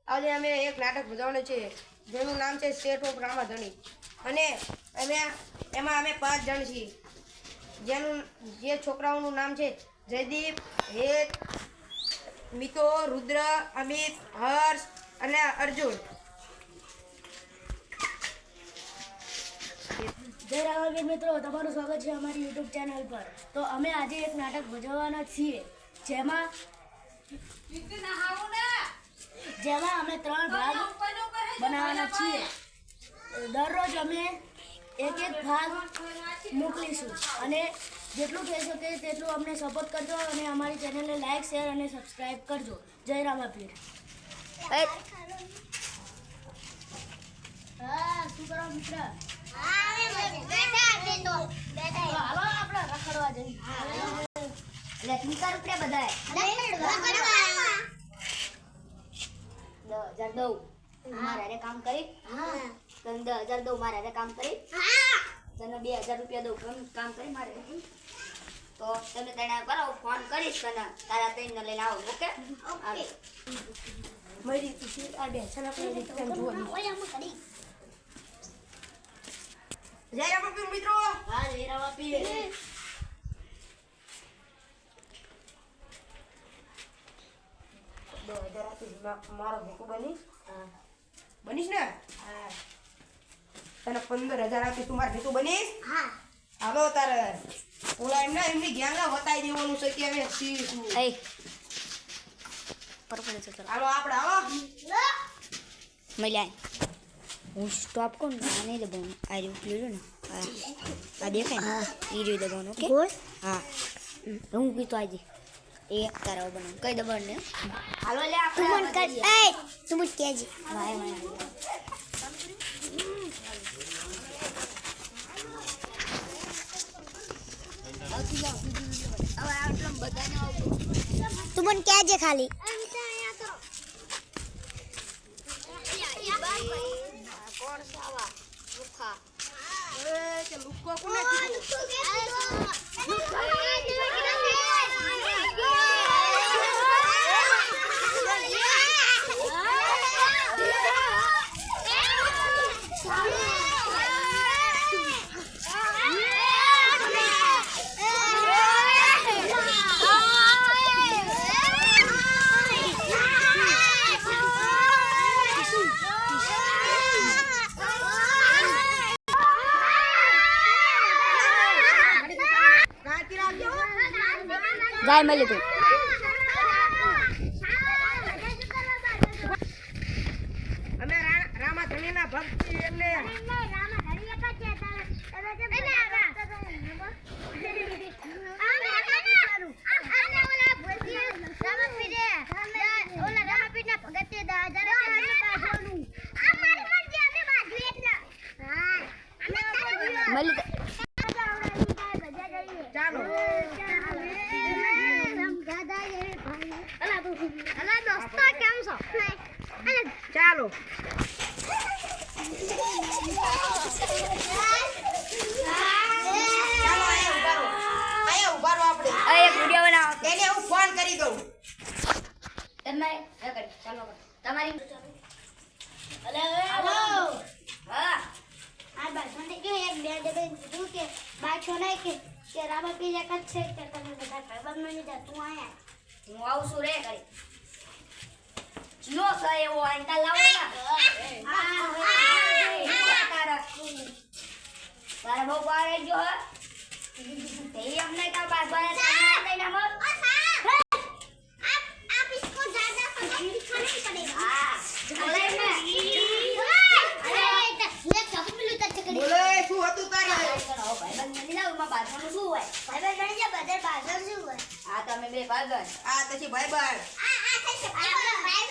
આજે અમે એક નાટક ભજવવાનું છે જેનું નામ છે સ્ટેટ ઓફ રામાધણી અને એમાં અમે 5 જણ છીએ જે છોકરાઓનું નામ છે જયદીપ, હેત, મિતો, રુદ્ર, અમિત, હર્ષ અને અર્જુન. જય રામાપીર મિત્રો, તમારું સ્વાગત છે અમારી યુટ્યુબ ચેનલ પર. તો અમે આજે એક નાટક ભજવવાના છીએ જેમાં અમે 3 ભાગ બનાવવાના છીએ. દરરોજ અમે એક ભાગ મોકલીશું અને જેટલું થઈ શકે તેટલું અમને સપોર્ટ કરજો અને અમારી ચેનલને લાઈક, શેર અને સબસ્ક્રાઈબ કરજો. જય રામાપીર. શું કરો મિત્ર? હાલો આપણે રખડવા જઈએ. મારે કામ કરી તને 10,000 દઉં, મારે કામ કરી તને 2,000 રૂપિયા દઉં, કામ કરી મારે તો તમે તેને કરો ફોન કરીશ તને તારા તઈને લઈને આવો. ઓકે મારી આ બે છે ને આપણે જય રામાપીર મિત્રો. હા, જય રામાપીર. મારો ભેગો બનીશ ને? તને 15,000 આપીશ, તું મારો ભેગો બનીશ? હાલો તારે ઓલા એમની ગેંગા બતાવી દેવાનું છે કે હવે શીશું. હાલો આપણે આવો મળ્યા હું સ્ટોપ કોણ નહીં દબાવવાનું. આ રહ્યું લીધું ને આ દેખાય ને એ રહ્યું દબાવવાનું. ઓકે હા હું કીધું આજે એક તારા બનાવું કઈ દબાણ ને. હાલો લે તું મને કહેજે. તું મને કહેજે ખાલી. કોણ સાવા લુખા કે લુકો કોને કીધું? જાય મળી તું. અમે રામાધણીના ભક્ત છીએ એટલે મળી ચાલો ચાલો ઉભા રહો આપણે એક વિડિયો બનાવો. એને હું ફોન કરી દઉં. તમે ચાલો તમારી અલે હાલો. હા આ બાજુને કે એક બે દે કીધું કે બાછો નહીં કે રામાપીર એક જ છે કે તમે બધા ભાઈબંધ મળી જા. તું આયા હું આવું છું રે કરી નો કહે એવો આંટા લાવો ને. તારા બહુ બાર ગયો હે તે અમને કા બાર બાર લઈને આવો. आप इसको ज्यादा दिखाना नहीं पड़ेगा. હા अरे ये कब मिलू तक चकड़ी બોલે શું હતું તારે? ભાઈબંધ મળી લાવ માં બાજવાનું શું હોય. भाई बन जा बदल बाजार से हुआ. હા તમે બે ભાગન આ પછી ભાઈ आ आ भाई